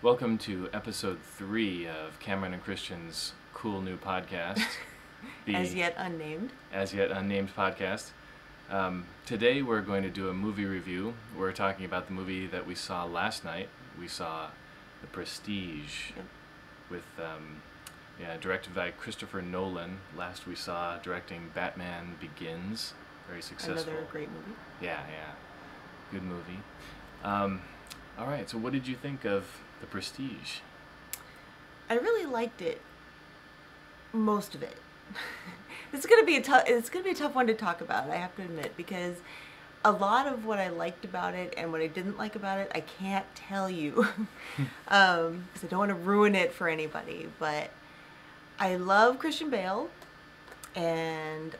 Welcome to episode 3 of Cameron and Christian's cool new podcast. As yet unnamed. As yet unnamed podcast. Today we're going to do a movie review. We're talking about the movie that we saw last night. We saw The Prestige, Yep. with directed by Christopher Nolan. Last we saw directing Batman Begins. Very successful. Another great movie. Yeah. Good movie. All right, so what did you think of The Prestige? I really liked it. Most of it. It's gonna be a tough one to talk about, I have to admit, because a lot of what I liked about it and what I didn't like about it, I can't tell you, because I don't want to ruin it for anybody. But I love Christian Bale, and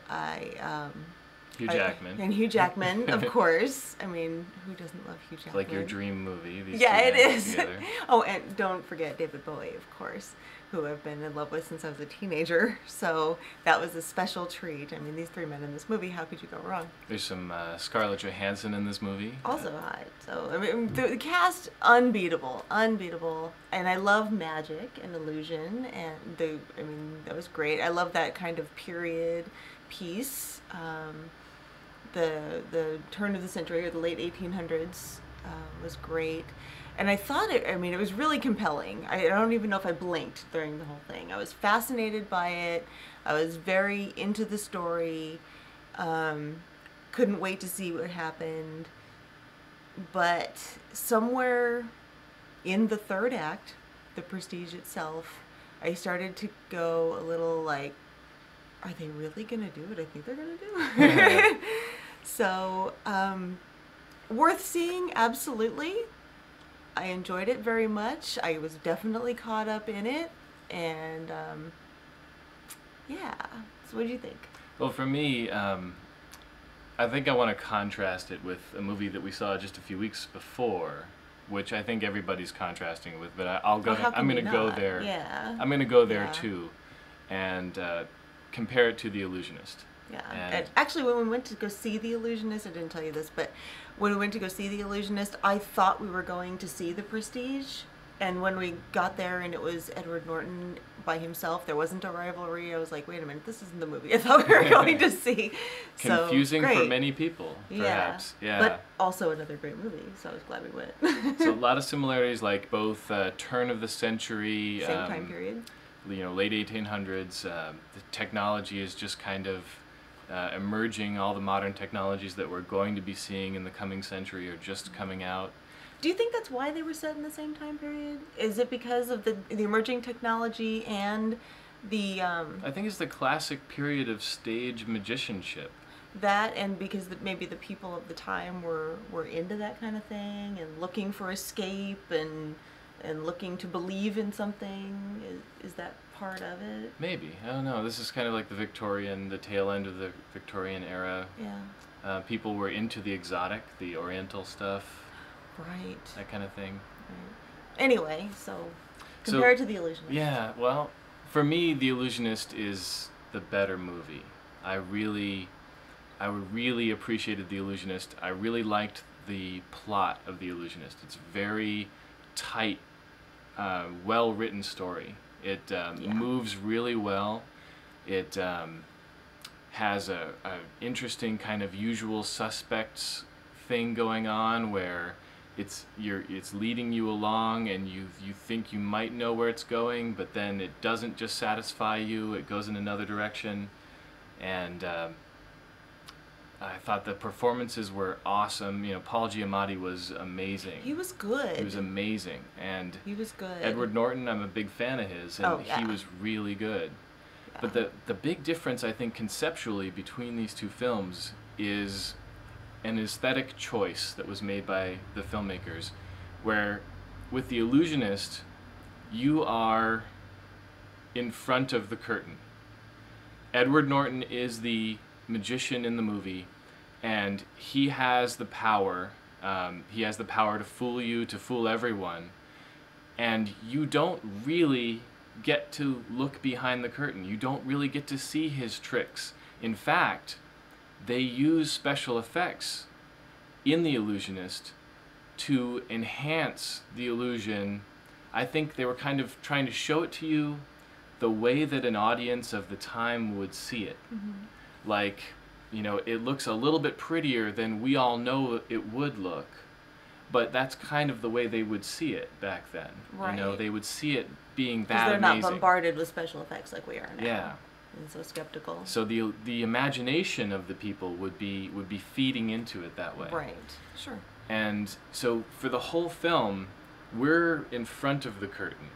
Hugh Jackman. And Hugh Jackman, of course. I mean, who doesn't love Hugh Jackman? It's like your dream movie. These Yeah, two it men is. Together. Oh, and don't forget David Bowie, of course, who I've been in love with since I was a teenager. So that was a special treat. I mean, these three men in this movie, how could you go wrong? There's some Scarlett Johansson in this movie. Also hot. So, I mean, the cast, unbeatable. And I love magic and illusion, and that was great. I love that kind of period piece. The turn of the century, or the late 1800s, was great. And I thought it was really compelling. I don't even know if I blinked during the whole thing. I was fascinated by it. I was very into the story. Couldn't wait to see what happened. But somewhere in the third act, The Prestige itself, I started to go a little like, are they really going to do what I think they're going to do? So, worth seeing, absolutely. I enjoyed it very much. I was definitely caught up in it. And, yeah. So what do you think? Well, for me, I think I want to contrast it with a movie that we saw just a few weeks before, which I think everybody's contrasting with. But I'm going to go there. Yeah. I'm going to go there Yeah. too, and compare it to The Illusionist. Yeah. And actually, when we went to go see The Illusionist, I didn't tell you this, but when we went to go see The Illusionist, I thought we were going to see The Prestige. And when we got there and it was Edward Norton by himself, there wasn't a rivalry. I was like, wait a minute, this isn't the movie I thought we were going to see. Confusing so, for many people, perhaps. Yeah. But also another great movie, so I was glad we went. So a lot of similarities, like both turn of the century. Same time period. Late 1800s. The technology is just kind of emerging. All the modern technologies that we're going to be seeing in the coming century are just coming out. Do you think that's why they were set in the same time period? Is it because of the emerging technology and the... I think it's the classic period of stage magicianship. That, and because maybe the people of the time were into that kind of thing and looking for escape and looking to believe in something. Is that part of it? Maybe. I don't know. This is kind of like the tail end of the Victorian era. Yeah. People were into the exotic, the oriental stuff. Right. That kind of thing. Right. Anyway, so compared to The Illusionist. Yeah, well, for me, The Illusionist is the better movie. I really appreciated The Illusionist. I really liked the plot of The Illusionist. It's very tight, well-written story. It moves really well. It has a interesting kind of usual suspects thing going on where it's leading you along, and you think you might know where it's going, but then it doesn't just satisfy you. It goes in another direction, and I thought the performances were awesome. Paul Giamatti was amazing. He was good. He was amazing, and he was good. Edward Norton, I'm a big fan of his, and he was really good. Yeah. But the big difference, I think, conceptually between these two films is an aesthetic choice that was made by the filmmakers, where with The Illusionist, you are in front of the curtain. Edward Norton is the magician in the movie, and he has the power. He has the power to fool you, to fool everyone, and you don't really get to look behind the curtain. You don't really get to see his tricks. In fact, they use special effects in The Illusionist to enhance the illusion. I think they were kind of trying to show it to you the way that an audience of the time would see it. Like, you know, it looks a little bit prettier than we all know it would look, but that's kind of the way they would see it back then. Right. You know, they would see it being that Because they're amazing. not bombarded with special effects like we are now. Yeah. And so skeptical. So the imagination of the people would be feeding into it that way. Right. Sure. And so for the whole film, we're in front of the curtain,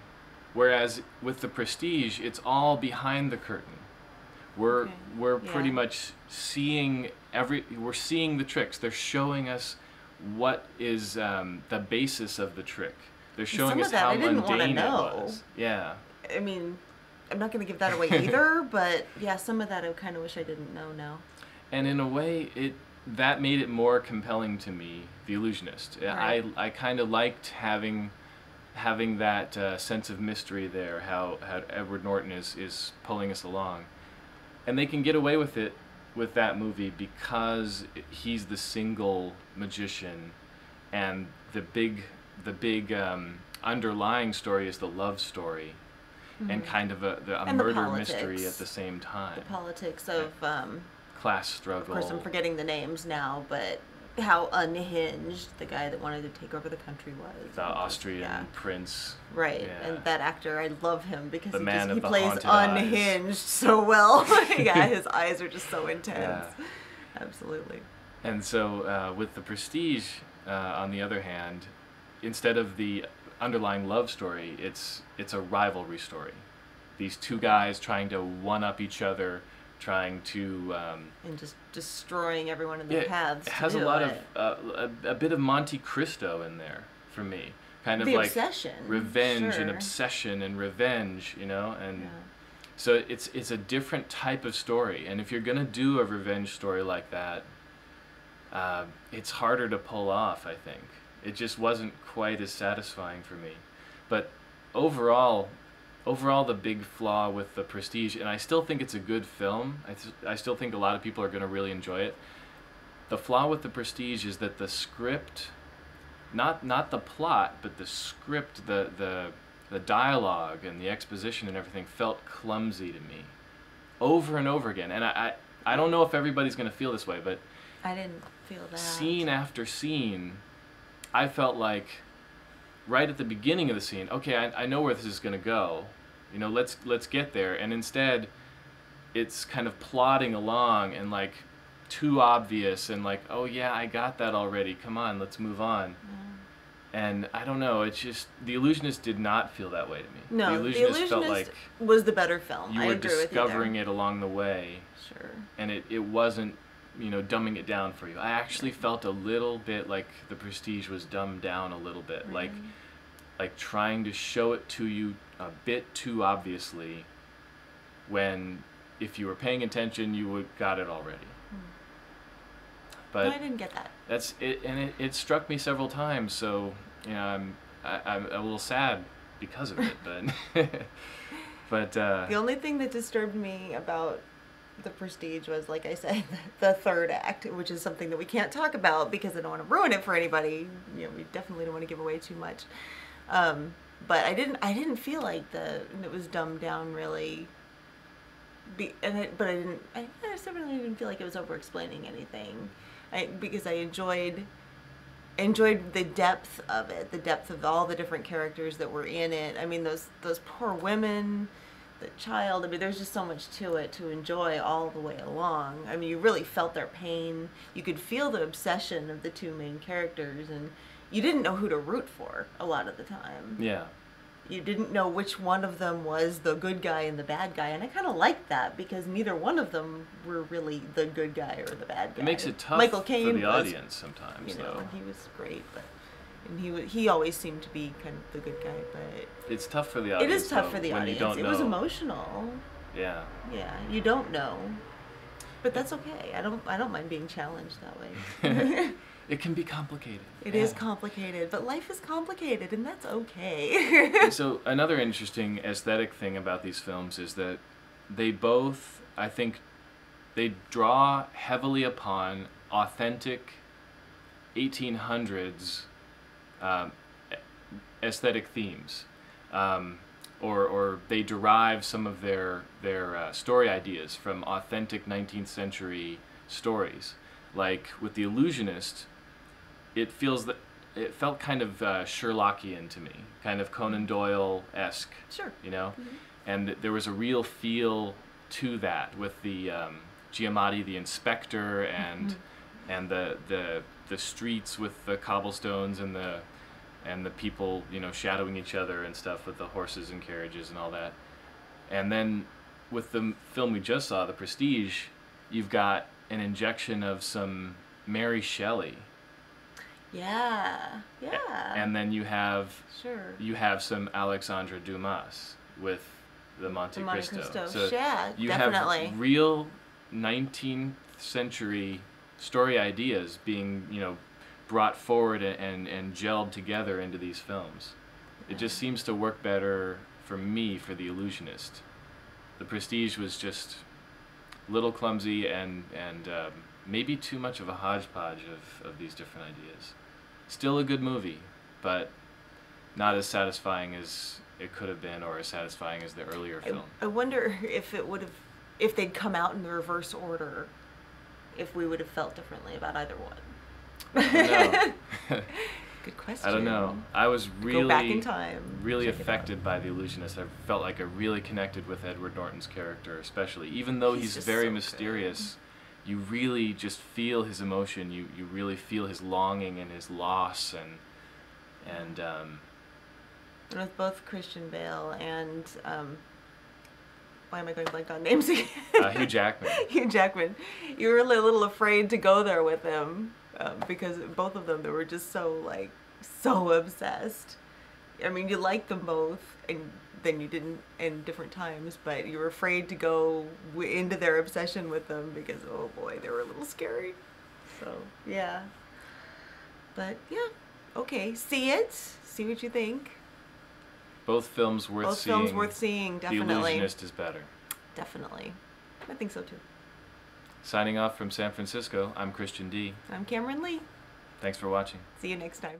whereas with The Prestige, it's all behind the curtain. We're pretty much seeing we're seeing the tricks. They're showing us what is the basis of the trick. They're showing us how mundane it was. Yeah. I mean, I'm not going to give that away either, but yeah, some of that I kind of wish I didn't know now. And in a way, that made it more compelling to me, The Illusionist. Right. I kind of liked having that sense of mystery there, how Edward Norton is pulling us along. And they can get away with it with that movie because he's the single magician, and the big underlying story is the love story, and kind of a murder mystery at the same time. The politics of class struggle. Of course, I'm forgetting the names now, but how unhinged the guy that wanted to take over the country was. The Austrian prince. Right, yeah. And that actor, I love him because he plays unhinged so well. Yeah, his eyes are just so intense. Yeah. Absolutely. And so with The Prestige, on the other hand, instead of the underlying love story, it's a rivalry story. These two guys trying to one-up each other, trying to and just destroying everyone in their paths. It has a lot of a bit of Monte Cristo in there for me, kind of the like obsession, revenge and obsession and revenge, you know, and so it's a different type of story. And if you're gonna do a revenge story like that, it's harder to pull off. I think it just wasn't quite as satisfying for me. But overall, the big flaw with The Prestige, and I still think it's a good film, I still think a lot of people are going to really enjoy it. The flaw with The Prestige is that the script, not the plot, but the script, the dialogue and the exposition and everything felt clumsy to me over and over again. And I don't know if everybody's going to feel this way, but I didn't feel that. Scene after scene, I felt like right at the beginning of the scene, okay, I know where this is going to go. You know, let's get there. And instead, it's kind of plodding along and like too obvious and like, oh yeah, I got that already. Come on, let's move on. And I don't know, it's just, The Illusionist did not feel that way to me. No, The Illusionist felt like was the better film. You were discovering it along the way. Sure. And it wasn't, you know, dumbing it down for you. I actually felt a little bit like The Prestige was dumbed down a little bit. Like trying to show it to you a bit too obviously, when if you were paying attention you would got it already. But no, I didn't get that. That's it, and it struck me several times. So you know, I'm a little sad because of it. But the only thing that disturbed me about The Prestige was, like I said, the third act, which is something that we can't talk about because I don't want to ruin it for anybody. You know, we definitely don't want to give away too much. But I didn't feel like it was dumbed down really. But I certainly didn't feel like it was over explaining anything. Because I enjoyed the depth of it, the depth of all the different characters that were in it. I mean, those poor women, the child. I mean, there's just so much to it to enjoy all the way along. I mean, you really felt their pain. You could feel the obsession of the two main characters, and you didn't know who to root for a lot of the time. Yeah. You didn't know which one of them was the good guy and the bad guy, and I kind of liked that because neither one of them were really the good guy or the bad guy. It makes it tough Michael Caine for the audience sometimes, you know, though. and he was great, and he always seemed to be kind of the good guy, but it's tough for the audience. It is tough though, for the when audience. You don't it know. was emotional. Yeah. Yeah, you don't know, but that's okay. I don't mind being challenged that way. It can be complicated. It is complicated, but life is complicated, and that's okay. So another interesting aesthetic thing about these films is that they both, I think, they draw heavily upon authentic 1800s aesthetic themes. or they derive some of their story ideas from authentic 19th century stories. Like with The Illusionist, it felt kind of Sherlockian to me, kind of Conan Doyle-esque. Sure. You know, Mm-hmm. and there was a real feel to that with the Giamatti, the inspector, and the streets with the cobblestones and the people, you know, shadowing each other and stuff with the horses and carriages and all that. And then with the film we just saw, The Prestige, you've got an injection of some Mary Shelley. Yeah, yeah. And then you have Sure. some Alexandre Dumas with the Monte Cristo. So yeah, you definitely. have real 19th century story ideas being, you know, brought forward and gelled together into these films. It just seems to work better for me for The Illusionist. The Prestige was just a little clumsy and maybe too much of a hodgepodge of these different ideas. Still a good movie, but not as satisfying as it could have been, or as satisfying as the earlier film. I wonder if they'd come out in the reverse order, if we would have felt differently about either one. I don't know. Good question. I don't know. I was really Go back in time. really check it out. affected by The Illusionist. I felt like I really connected with Edward Norton's character, especially. Even though he's just very so mysterious, you really just feel his emotion. You really feel his longing and his loss and And with both Christian Bale and why am I going blank on names again? Hugh Jackman. Hugh Jackman. You were really a little afraid to go there with him because both of them, they were just so obsessed. I mean, you liked them both, and then you didn't in different times, but you were afraid to go into their obsession with them because, oh boy, they were a little scary. So, yeah. But, yeah. Okay, see it. See what you think. Both films worth Both seeing. films worth seeing, definitely. The Illusionist is better. Definitely. I think so too. Signing off from San Francisco, I'm Christian D. I'm Cameron Lee. Thanks for watching. See you next time.